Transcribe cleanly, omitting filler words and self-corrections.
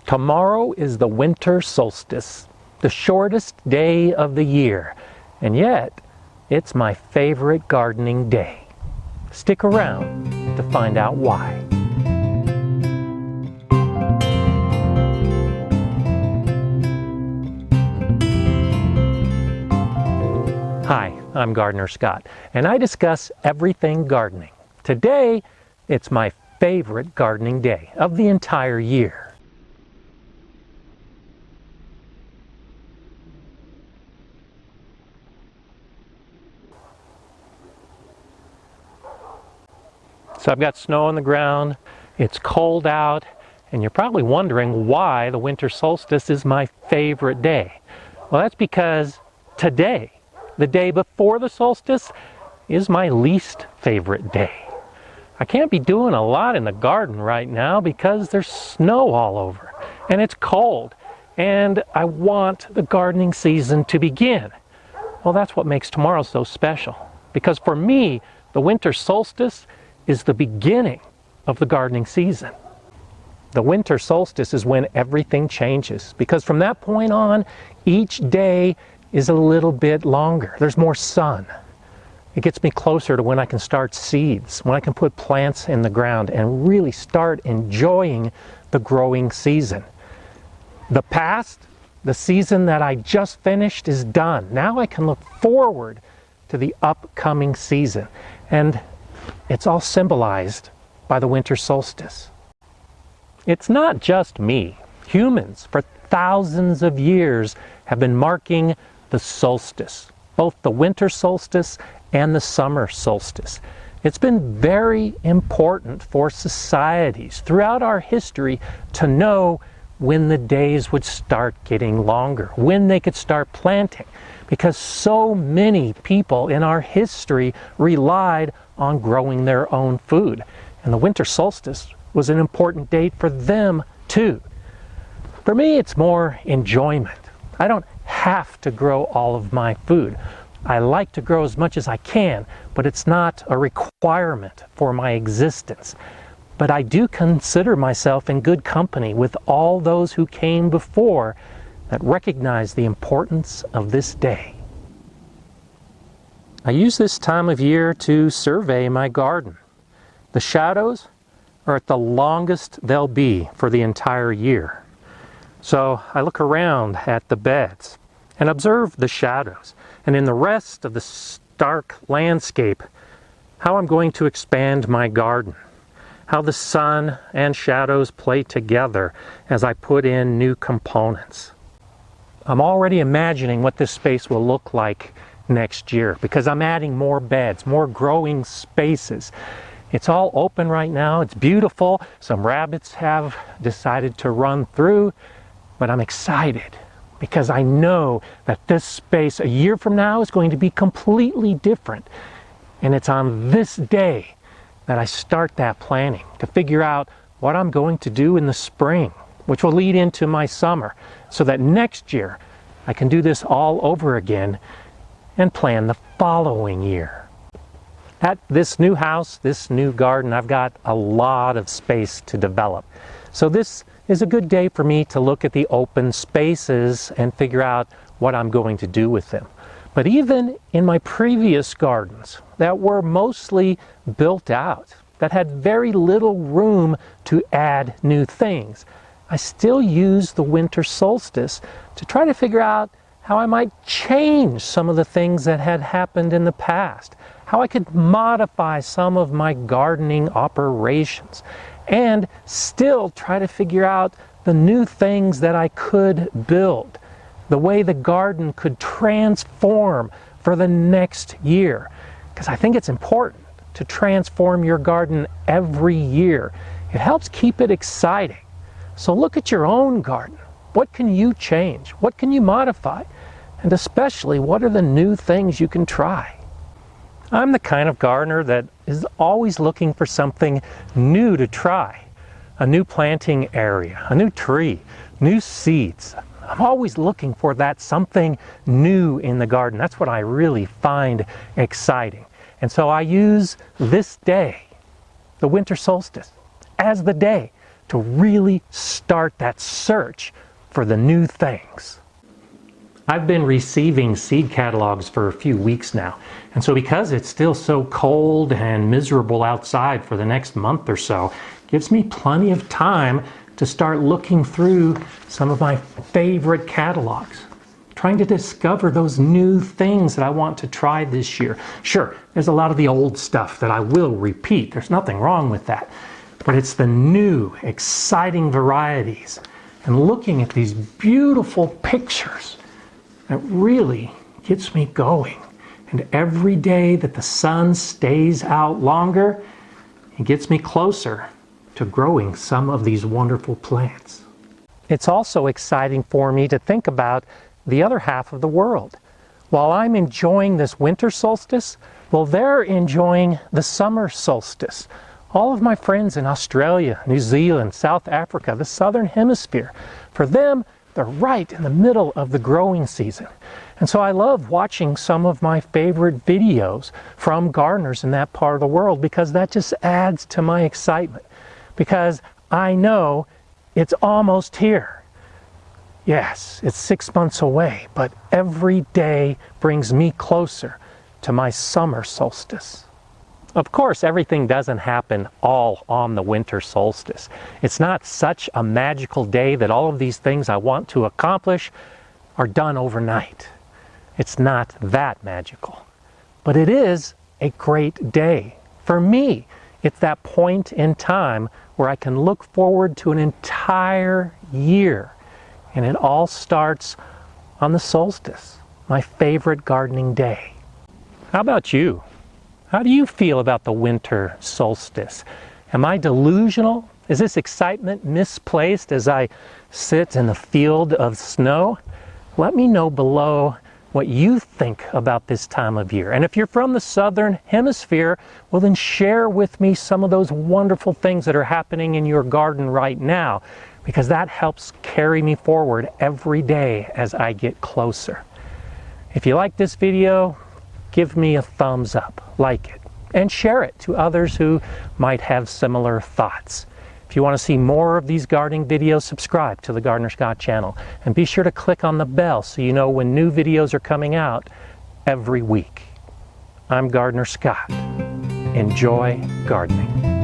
Tomorrow is the winter solstice, the shortest day of the year, and yet it's my favorite gardening day. Stick around to find out why. Hi, I'm Gardener Scott, and I discuss everything gardening. Today, it's my favorite gardening day of the entire year. So I've got snow on the ground, it's cold out, and you're probably wondering why the winter solstice is my favorite day. Well, that's because today, the day before the solstice, is my least favorite day. I can't be doing a lot in the garden right now because there's snow all over, and it's cold, and I want the gardening season to begin. Well, that's what makes tomorrow so special, because for me, the winter solstice is the beginning of the gardening season. The winter solstice is when everything changes, because from that point on, each day is a little bit longer. There's more sun. It gets me closer to when I can start seeds, when I can put plants in the ground and really start enjoying the growing season. The past, the season that I just finished, is done. Now I can look forward to the upcoming season. And it's all symbolized by the winter solstice. It's not just me. Humans, for thousands of years, have been marking the solstice, both the winter solstice and the summer solstice. It's been very important for societies throughout our history to know when the days would start getting longer, when they could start planting, because so many people in our history relied on growing their own food. And the winter solstice was an important date for them too. For me, it's more enjoyment. I don't have to grow all of my food. I like to grow as much as I can, but it's not a requirement for my existence. But I do consider myself in good company with all those who came before that recognize the importance of this day. I use this time of year to survey my garden. The shadows are at the longest they'll be for the entire year. So I look around at the beds and observe the shadows, and in the rest of the stark landscape, how I'm going to expand my garden, how the sun and shadows play together as I put in new components. I'm already imagining what this space will look like next year, because I'm adding more beds, more growing spaces. It's all open right now. It's beautiful. Some rabbits have decided to run through, but I'm excited because I know that this space a year from now is going to be completely different. And it's on this day that I start that planning to figure out what I'm going to do in the spring, which will lead into my summer, so that next year I can do this all over again and plan the following year. At this new house, this new garden, I've got a lot of space to develop. So this is a good day for me to look at the open spaces and figure out what I'm going to do with them. But even in my previous gardens that were mostly built out, that had very little room to add new things, I still use the winter solstice to try to figure out how I might change some of the things that had happened in the past, how I could modify some of my gardening operations, and still try to figure out the new things that I could build, the way the garden could transform for the next year. Because I think it's important to transform your garden every year. It helps keep it exciting. So look at your own garden. What can you change? What can you modify? And especially, what are the new things you can try? I'm the kind of gardener that is always looking for something new to try. A new planting area, a new tree, new seeds. I'm always looking for that something new in the garden. That's what I really find exciting. And so I use this day, the winter solstice, as the day to really start that search for the new things. I've been receiving seed catalogs for a few weeks now, and so because it's still so cold and miserable outside for the next month or so, it gives me plenty of time to start looking through some of my favorite catalogs, trying to discover those new things that I want to try this year. Sure, there's a lot of the old stuff that I will repeat. There's nothing wrong with that. But it's the new, exciting varieties and looking at these beautiful pictures that really gets me going. And every day that the sun stays out longer, it gets me closer to growing some of these wonderful plants. It's also exciting for me to think about the other half of the world. While I'm enjoying this winter solstice, well, they're enjoying the summer solstice. All of my friends in Australia, New Zealand, South Africa, the southern hemisphere, for them, they're right in the middle of the growing season. And so I love watching some of my favorite videos from gardeners in that part of the world, because that just adds to my excitement. Because I know it's almost here. Yes, it's 6 months away, but every day brings me closer to my summer solstice. Of course, everything doesn't happen all on the winter solstice. It's not such a magical day that all of these things I want to accomplish are done overnight. It's not that magical. But it is a great day. For me, it's that point in time where I can look forward to an entire year. And it all starts on the solstice, my favorite gardening day. How about you? How do you feel about the winter solstice? Am I delusional? Is this excitement misplaced as I sit in the field of snow? Let me know below what you think about this time of year. And if you're from the southern hemisphere, well then share with me some of those wonderful things that are happening in your garden right now, because that helps carry me forward every day as I get closer. If you like this video, give me a thumbs up, like it, and share it to others who might have similar thoughts. If you want to see more of these gardening videos, subscribe to the GardenerScott channel, and be sure to click on the bell so you know when new videos are coming out every week. I'm GardenerScott. Enjoy gardening.